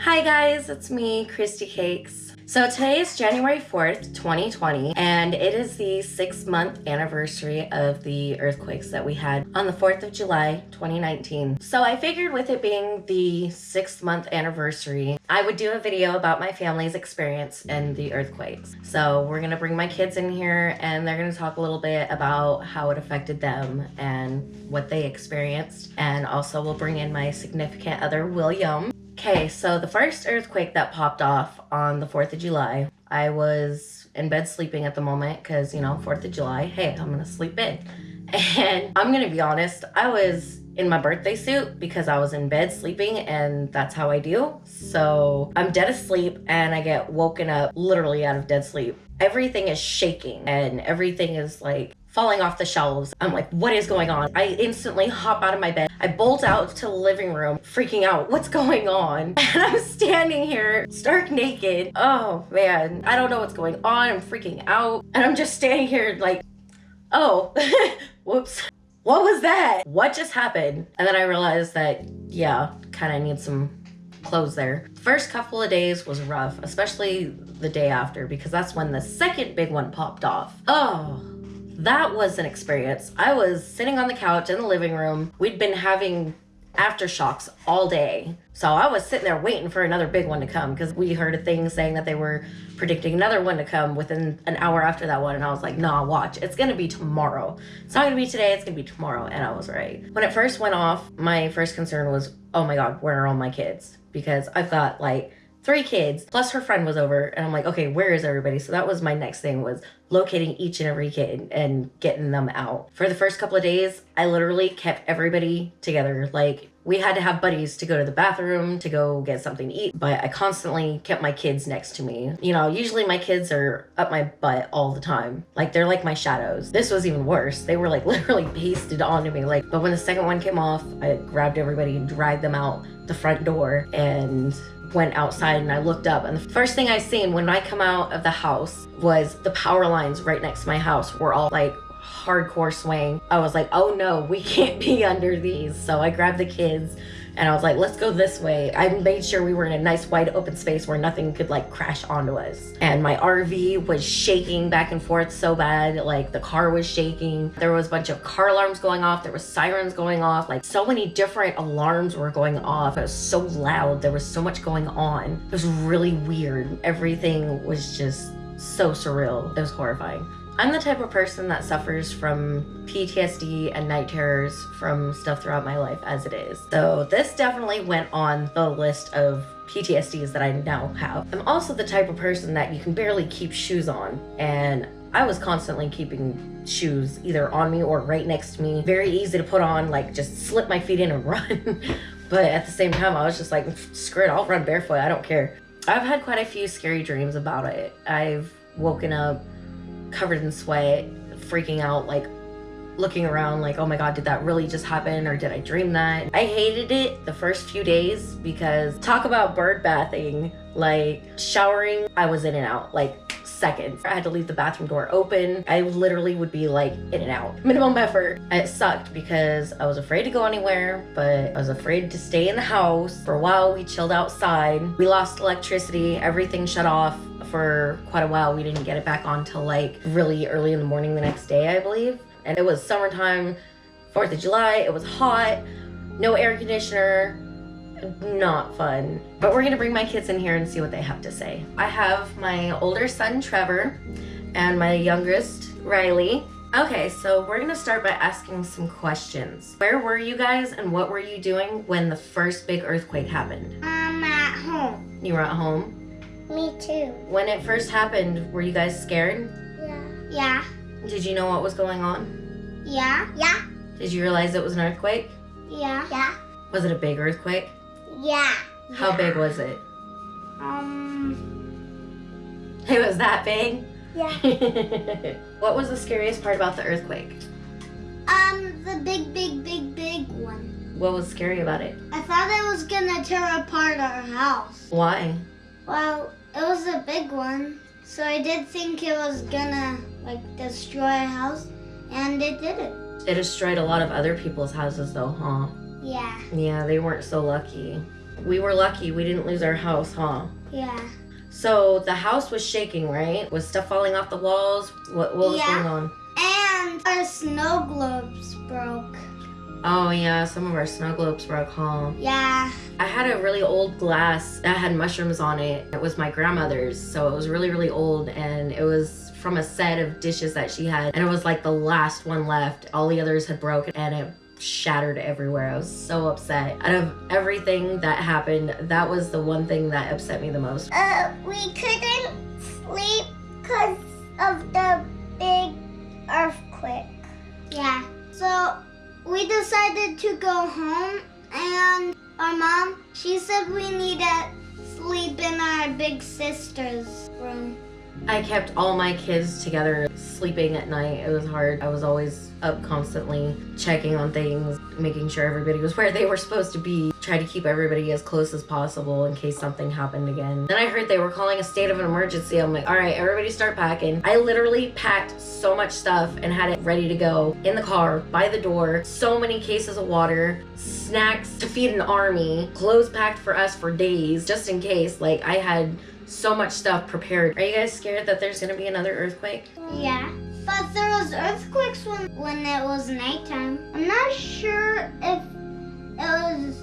Hi guys, it's me, Kristy Cakes. So today is January 4th, 2020, and it is the 6-month anniversary of the earthquakes that we had on the 4th of July, 2019. So I figured with it being the 6-month anniversary, I would do a video about my family's experience in the earthquakes. So we're gonna bring my kids in here and they're gonna talk a little bit about how it affected them and what they experienced. And also we'll bring in my significant other, William. Okay, so the first earthquake that popped off on the 4th of July, I was in bed sleeping at the moment because, 4th of July, hey, I'm gonna sleep in. And I'm gonna be honest, I was in my birthday suit because I was in bed sleeping and that's how I do. So I'm dead asleep and I get woken up literally out of dead sleep. Everything is shaking and everything is like falling off the shelves. I'm like, what is going on? I instantly hop out of my bed. I bolt out to the living room, freaking out. What's going on? And I'm standing here, stark naked. Oh man, I don't know what's going on. I'm freaking out. And I'm just standing here like, oh, whoops. What was that? What just happened? And then I realized that, yeah, kind of need some clothes there. First couple of days was rough, especially the day after, because that's when the second big one popped off. Oh, that was an experience. I was sitting on the couch in the living room. We'd been having aftershocks all day. So I was sitting there waiting for another big one to come because we heard a thing saying that they were predicting another one to come within an hour after that one. And I was like, nah, watch, it's gonna be tomorrow. It's not gonna be today, it's gonna be tomorrow. And I was right. When it first went off, my first concern was, oh my God, where are all my kids? Because I've got like 3 kids, plus her friend was over, and I'm like, okay, where is everybody? So that was my next thing, was locating each and every kid and getting them out. For the first couple of days, I literally kept everybody together. Like, we had to have buddies to go to the bathroom, to go get something to eat, but I constantly kept my kids next to me. Usually my kids are up my butt all the time. Like, they're like my shadows. This was even worse. They were like literally pasted onto me. But when the second one came off, I grabbed everybody and dragged them out the front door and went outside, and I looked up, and the first thing I seen when I come out of the house was the power lines right next to my house were all like hardcore swaying. I was like, oh no, we can't be under these. So I grabbed the kids and I was like, let's go this way. I made sure we were in a nice wide open space where nothing could like crash onto us. And my RV was shaking back and forth so bad, like the car was shaking. There was a bunch of car alarms going off. There was sirens going off. Like, so many different alarms were going off. It was so loud. There was so much going on. It was really weird. Everything was just so surreal. It was horrifying. I'm the type of person that suffers from PTSD and night terrors from stuff throughout my life as it is. So this definitely went on the list of PTSDs that I now have. I'm also the type of person that you can barely keep shoes on, and I was constantly keeping shoes either on me or right next to me. Very easy to put on, like just slip my feet in and run. But at the same time, I was just like, screw it, I'll run barefoot, I don't care. I've had quite a few scary dreams about it. I've woken up covered in sweat, freaking out, like looking around like, oh my God, did that really just happen, or did I dream that? I hated it the first few days because talk about bird bathing, like showering, I was in and out like seconds. I had to leave the bathroom door open. I literally would be like in and out, minimum effort. It sucked because I was afraid to go anywhere, but I was afraid to stay in the house. For a while we chilled outside. We lost electricity, everything shut off for quite a while. We didn't get it back on till like really early in the morning the next day, I believe. And it was summertime, 4th of July, it was hot, no air conditioner, not fun. But we're gonna bring my kids in here and see what they have to say. I have my older son, Trevor, and my youngest, Riley. Okay, so we're gonna start by asking some questions. Where were you guys and what were you doing when the first big earthquake happened? I'm at home. You were at home? Me too. When it first happened, were you guys scared? Yeah. Did you know what was going on? Yeah. Yeah. Did you realize it was an earthquake? Yeah. Yeah. Was it a big earthquake? Yeah. How big was it? It was that big? Yeah. What was the scariest part about the earthquake? The big one. What was scary about it? I thought it was gonna tear apart our house. Why? Well, it was a big one, so I did think it was gonna destroy our house, and it didn't. It destroyed a lot of other people's houses though, huh? Yeah. Yeah, they weren't so lucky. We were lucky we didn't lose our house, huh? Yeah. So the house was shaking, right? Was stuff falling off the walls? What was going on? And our snow globes broke. Oh yeah, some of our snow globes broke, huh? Yeah. I had a really old glass that had mushrooms on it. It was my grandmother's, so it was really, really old, and it was from a set of dishes that she had, and it was like the last one left. All the others had broken, and it shattered everywhere. I was so upset. Out of everything that happened, that was the one thing that upset me the most. We couldn't sleep because of the big earthquake. Yeah. So we decided to go home, and our mom, she said we need to sleep in our big sister's room. I kept all my kids together sleeping at night. It was hard. I was always up constantly checking on things, making sure everybody was where they were supposed to be. Try to keep everybody as close as possible in case something happened again. Then I heard they were calling a state of an emergency. I'm like, all right, everybody start packing. I literally packed so much stuff and had it ready to go in the car, by the door. So many cases of water, snacks to feed an army, clothes packed for us for days, just in case. Like, I had so much stuff prepared. Are you guys scared that there's gonna be another earthquake? Yeah. But there was earthquakes when it was nighttime. I'm not sure if it was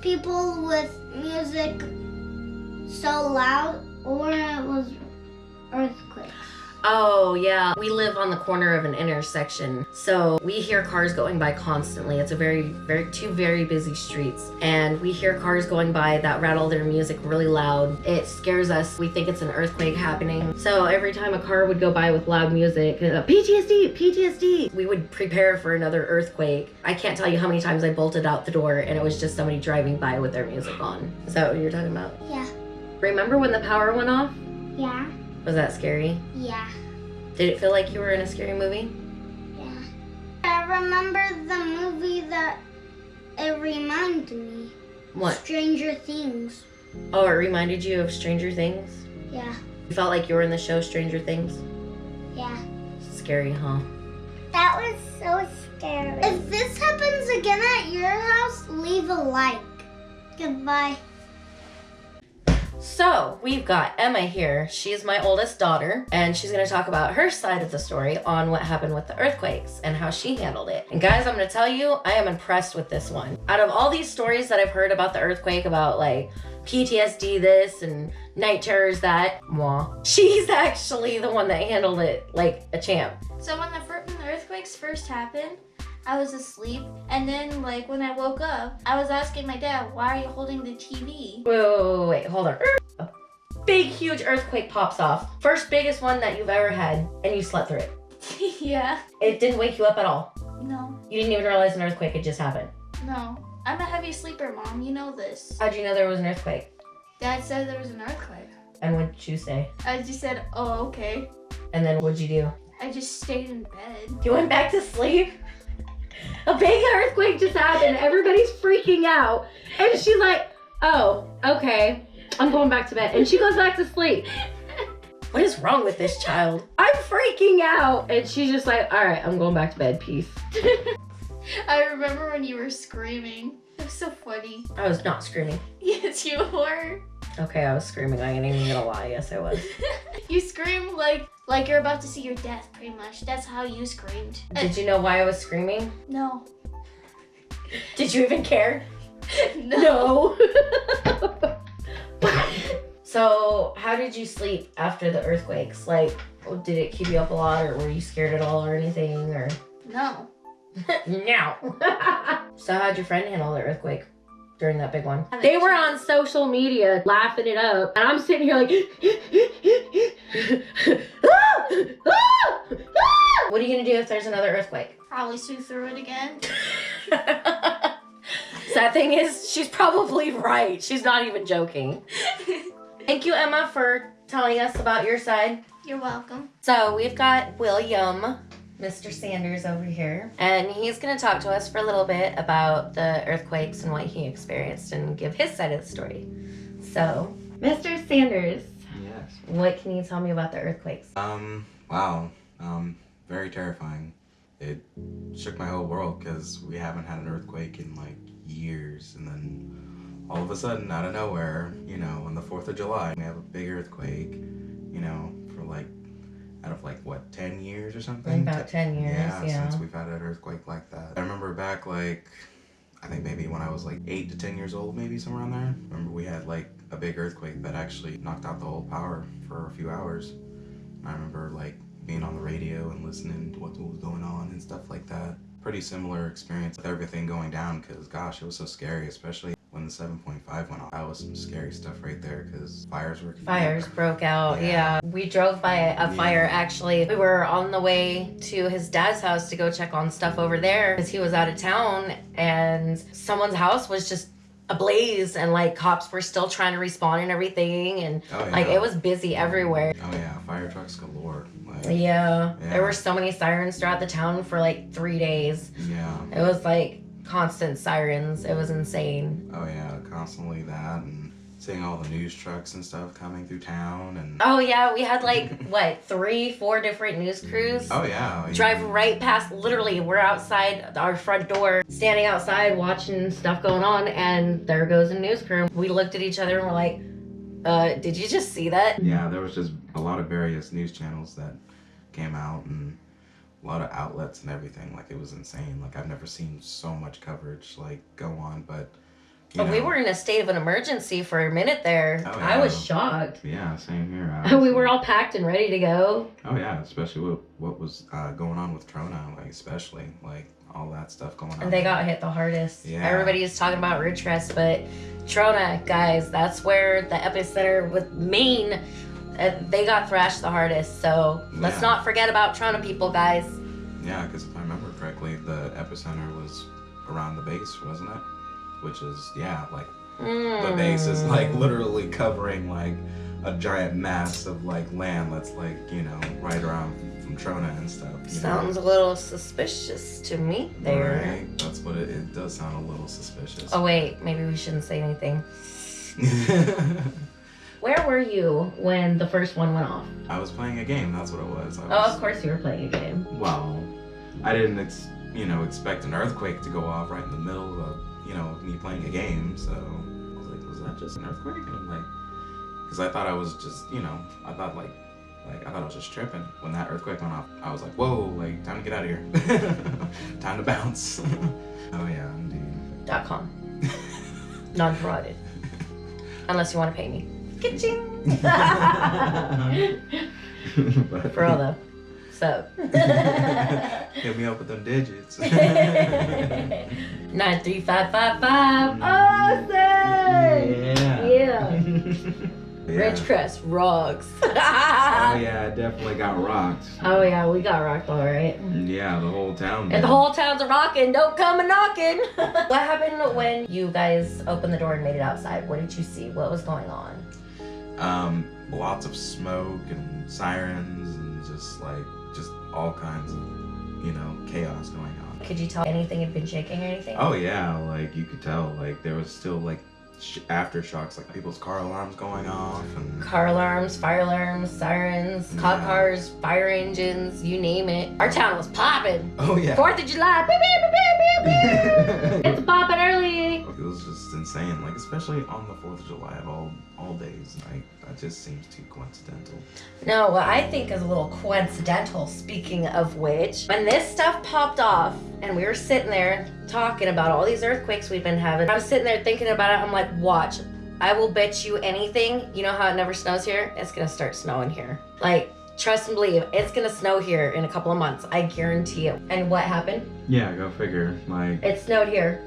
people with music so loud or it was earthquakes. Oh yeah, we live on the corner of an intersection, so we hear cars going by constantly. It's a two very busy streets, and we hear cars going by that rattle their music really loud. It scares us. We think it's an earthquake happening. So every time a car would go by with loud music, PTSD, PTSD, we would prepare for another earthquake. I can't tell you how many times I bolted out the door and it was just somebody driving by with their music on. Is that what you're talking about? Yeah. Remember when the power went off? Yeah. Was that scary? Yeah. Did it feel like you were in a scary movie? Yeah. I remember the movie that it reminded me. What? Stranger Things. Oh, it reminded you of Stranger Things? Yeah. You felt like you were in the show Stranger Things? Yeah. Scary, huh? That was so scary. If this happens again at your house, leave a like. Goodbye. So, we've got Emma here. She's my oldest daughter, and she's going to talk about her side of the story on what happened with the earthquakes and how she handled it. And guys, I'm going to tell you, I am impressed with this one. Out of all these stories that I've heard about the earthquake, about like PTSD this and night terrors that, she's actually the one that handled it like a champ. So when the earthquakes first happened, I was asleep, and then like when I woke up, I was asking my dad, why are you holding the TV? Wait, hold on. A big, huge earthquake pops off. First biggest one that you've ever had, and you slept through it. Yeah. It didn't wake you up at all. No. You didn't even realize an earthquake had just happened. No. I'm a heavy sleeper, Mom. You know this. How'd you know there was an earthquake? Dad said there was an earthquake. And what did you say? I just said, oh, okay. And then what'd you do? I just stayed in bed. You went back to sleep? A big earthquake just happened. Everybody's freaking out. And she's like, oh, okay. I'm going back to bed. And she goes back to sleep. What is wrong with this child? I'm freaking out. And she's just like, all right, I'm going back to bed. Peace. I remember when you were screaming. It was so funny. I was not screaming. Yes, you were. Okay, I was screaming. I ain't even gonna lie. Yes, I was. You screamed like you're about to see your death, pretty much. That's how you screamed. Did you know why I was screaming? No. Did you even care? No. So, how did you sleep after the earthquakes? Like, did it keep you up a lot, or were you scared at all or anything, or? No. No. So how'd your friend handle the earthquake during that big one? They were on social media laughing it up, and I'm sitting here like, what are you gonna do if there's another earthquake? Probably sleep through it again. Sad thing is, she's probably right. She's not even joking. Thank you, Emma, for telling us about your side. You're welcome. So we've got William, Mr. Sanders over here, and he's going to talk to us for a little bit about the earthquakes and what he experienced and give his side of the story. So, Mr. Sanders. Yes. What can you tell me about the earthquakes? Wow. Very terrifying. It shook my whole world because we haven't had an earthquake in like years, and then all of a sudden, out of nowhere, you know, on the 4th of July, we have a big earthquake, you know, for like, out of like, what, 10 years or something? About 10 years, yeah. Since we've had an earthquake like that. I remember back like, I think maybe when I was like 8 to 10 years old, maybe somewhere around there. Remember we had like a big earthquake that actually knocked out the whole power for a few hours. I remember like being on the radio and listening to what was going on and stuff like that. Pretty similar experience with everything going down, because gosh, it was so scary, especially when the 7.5 went off. That was some scary stuff right there, because fires broke out. Yeah. We drove by a fire, actually. We were on the way to his dad's house to go check on stuff over there because he was out of town, and someone's house was just ablaze, and like cops were still trying to respond and everything, and like it was busy everywhere. Oh yeah, fire trucks galore. Yeah, there were so many sirens throughout the town for like 3 days. Yeah. It was like constant sirens. It was insane. Oh yeah, constantly that, and seeing all the news trucks and stuff coming through town, and oh yeah, we had like what, 3-4 different news crews. Oh yeah. Drive right past, literally, we're outside our front door, standing outside watching stuff going on, and there goes a news crew. We looked at each other and we're like, did you just see that? Yeah, there was just a lot of various news channels that came out, and a lot of outlets and everything. Like, it was insane. Like, I've never seen so much coverage like go on, but you know. We were in a state of an emergency for a minute there. Oh, yeah. I was shocked. Yeah, same here. We were all packed and ready to go. Oh yeah, especially what was going on with Trona, like especially like all that stuff going on. And they got hit the hardest. Yeah. Everybody is talking about Ridgecrest, but Trona, guys, that's where the epicenter with Maine, they got thrashed the hardest. So let's not forget about Trona, people, guys. Yeah, because if I remember correctly, the epicenter was around the base, wasn't it? Which is, like the base is like literally covering like a giant mass of like land that's like, you know, right around from Trona and stuff. Sounds a little suspicious to me there. Right, that's what it does sound a little suspicious. Oh wait, maybe we shouldn't say anything. Where were you when the first one went off? I was playing a game, that's what it was. Of course you were playing a game. Well, I didn't expect an earthquake to go off right in the middle of, me playing a game, so I was like, was that just an earthquake? And I'm like, because I thought I was just, I thought I was just tripping. When that earthquake went off, I was like, whoa, like, time to get out of here. Time to bounce. Oh yeah, indeed. .com. Non-provided. Unless you want to pay me. Ka-ching! For all the sub. Hit me up with them digits. 93555. Awesome! Yeah. Ridgecrest rocks. Oh yeah, I definitely got rocked. Oh yeah, we got rocked all right. Yeah, the whole town. And the whole town's a rockin'. Don't come a knocking. What happened when you guys opened the door and made it outside? What did you see? What was going on? Lots of smoke and sirens and just all kinds of, chaos going on. Could you tell anything had been shaking or anything? Oh yeah, like you could tell, like there was still like aftershocks, like people's car alarms going off and car alarms, fire alarms, sirens, cop cars, fire engines, you name it. Our town was popping. Oh yeah. 4th of July. Beep, beep, beep, beep, beep. It's popping early. It was just insane, like especially on the 4th of July of all days. Like that just seems too coincidental. No, what I think is a little coincidental, speaking of which, when this stuff popped off and we were sitting there talking about all these earthquakes we've been having, I was sitting there thinking about it. I'm like, watch, I will bet you anything. You know how it never snows here? It's gonna start snowing here. Like, trust and believe, it's gonna snow here in a couple of months. I guarantee it. And what happened? Yeah, go figure. Like it snowed here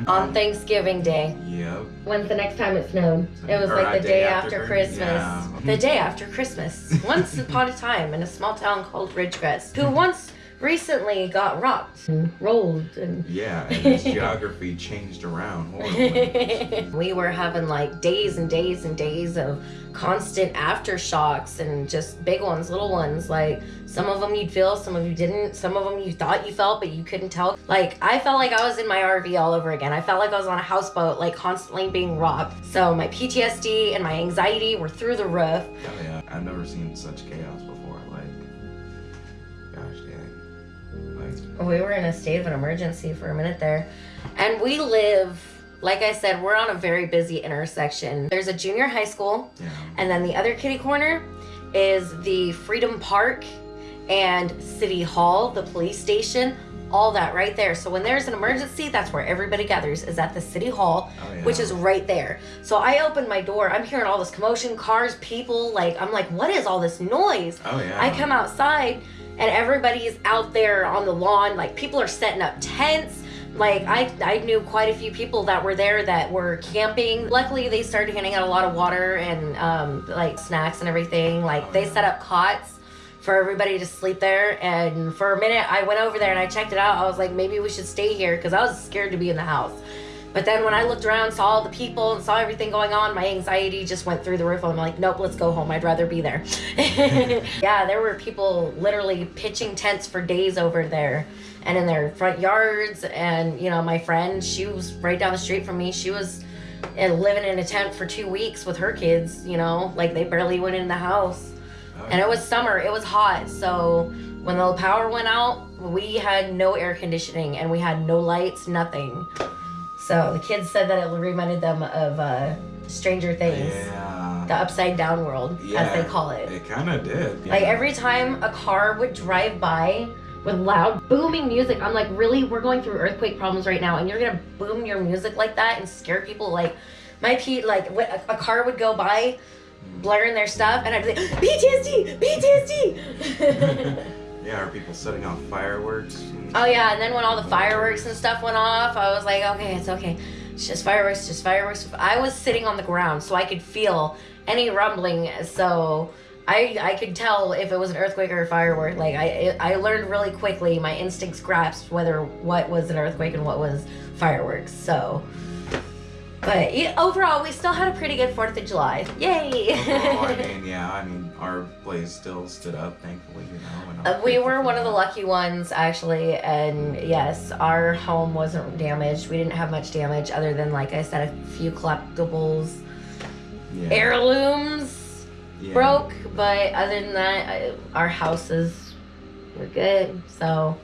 on Thanksgiving Day. Yep. When's the next time it snowed? It was like the day after Christmas. Yeah. The day after Christmas. Once upon a time in a small town called Ridgecrest, who once recently got rocked and rolled and and its geography changed around horribly. We were having like days and days and days of constant aftershocks and just big ones, little ones. Like some of them you'd feel, some of you didn't, some of them you thought you felt but you couldn't tell. Like I felt like I was in my RV all over again. I felt like I was on a houseboat, like constantly being rocked. So my PTSD and my anxiety were through the roof. Oh yeah, I've never seen such chaos before. Gosh dang. We were in a state of an emergency for a minute there. And we live like I said, we're on a very busy intersection. There's a junior high school, and then the other kitty corner is the Freedom Park and City Hall, the police station, all that right there. So when there's an emergency, that's where everybody gathers, is at the City Hall, which is right there. So I opened my door, I'm hearing all this commotion, cars, people, like, I'm like, what is all this noise? I come outside and everybody's out there on the lawn, like people are setting up tents. Like I knew quite a few people that were there that were camping. Luckily they started handing out a lot of water and like snacks and everything. Like they set up cots for everybody to sleep there, and for a minute I went over there and I checked it out. I was like, maybe we should stay here, because I was scared to be in the house. But then when I looked around, saw all the people and saw everything going on, my anxiety just went through the roof. I'm like, nope, let's go home. I'd rather be there. Yeah, there were people literally pitching tents for days over there and in their front yards. And, you know, my friend, she was right down the street from me. She was living in a tent for 2 weeks with her kids, you know, like they barely went in the house. And it was summer, it was hot. So when the power went out, we had no air conditioning and we had no lights, nothing. So the kids said that it reminded them of Stranger Things. Yeah. The upside down world, as they call it. It kind of did. Like every time a car would drive by with loud booming music, I'm like, really? We're going through earthquake problems right now and you're gonna boom your music like that and scare people? Like a car would go by blaring their stuff and I'd be like, PTSD, PTSD. Yeah, are people setting off fireworks? Oh yeah, and then when all the fireworks and stuff went off, I was like, okay, it's okay. It's just fireworks, just fireworks. I was sitting on the ground so I could feel any rumbling, so I could tell if it was an earthquake or a firework. Like I learned really quickly, my instincts grasped what was an earthquake and what was fireworks, so. But overall, we still had a pretty good 4th of July. Yay! Overall, I mean, our place still stood up, thankfully, you know. And we were one of the lucky ones, actually, and yes, our home wasn't damaged. We didn't have much damage other than, like I said, a few collectibles, heirlooms broke, but other than that, our houses were good, so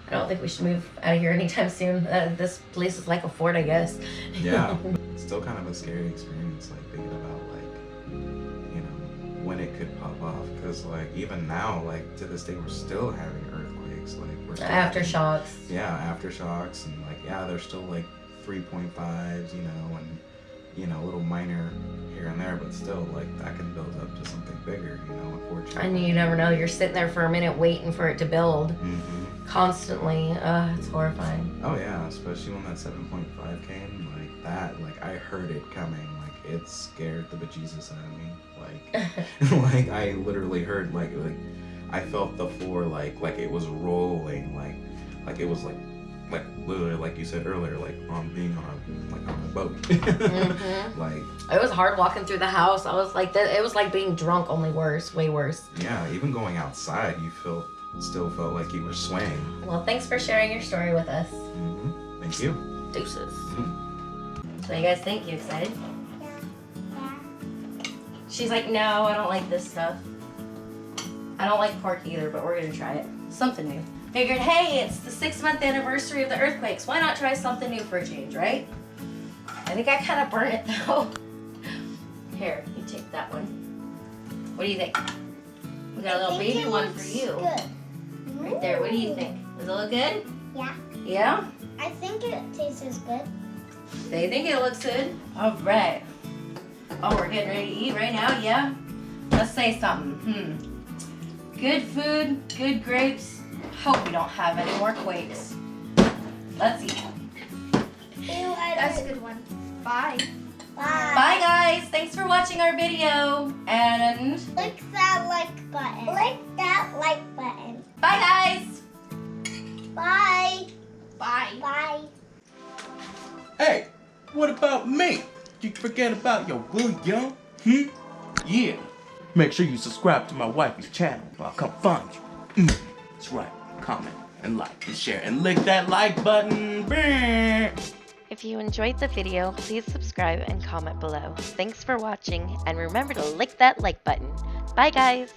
I don't think we should move out of here anytime soon. This place is like a fort, I guess. Yeah. Still kind of a scary experience, like thinking about like, you know, when it could pop off. Because like even now, like to this day, we're still having earthquakes. Like we're still aftershocks. Aftershocks, and like they're still like 3.5s, you know, and you know, little minor here and there, but still like that can build up to something bigger, you know, unfortunately. And you never know. You're sitting there for a minute waiting for it to build. Constantly. It's horrifying. Oh yeah, especially when that 7.5 came, like that, like I heard it coming, like it scared the bejesus out of me. Like like I literally heard like I felt the floor like it was rolling, like it was like literally like you said earlier, like on being on a boat. Like it was hard walking through the house. I was like it was like being drunk, only worse, way worse. Yeah, even going outside, you still felt like you were swaying. Well, thanks for sharing your story with us. Thank you. Deuces. So you guys think? You excited? Yeah. She's like, no, I don't like this stuff. I don't like pork either, but we're gonna try it. Something new. Figured, hey, it's the 6-month anniversary of the earthquakes. Why not try something new for a change, right? I think I kind of burnt it though. Here, you take that one. What do you think? We got a little baby one for you. Good. Right there. What do you think? Does it look good? Yeah. Yeah? I think it tastes good. They think it looks good. All right. Oh, we're getting ready to eat right now, yeah? Let's say something. Good food, good grapes. Hope we don't have any more quakes. Let's eat. That's a good one. Bye. Bye. Bye, guys. Thanks for watching our video. And Click that like button. Click that like button. bye, guys. Bye. Bye. Bye. Hey, what about me? Did you forget about your William? Yeah. Make sure you subscribe to my wifey's channel or I'll come find you. That's right. Comment and like and share and lick that like button. If you enjoyed the video, please subscribe and comment below. Thanks for watching, and remember to lick that like button. Bye guys!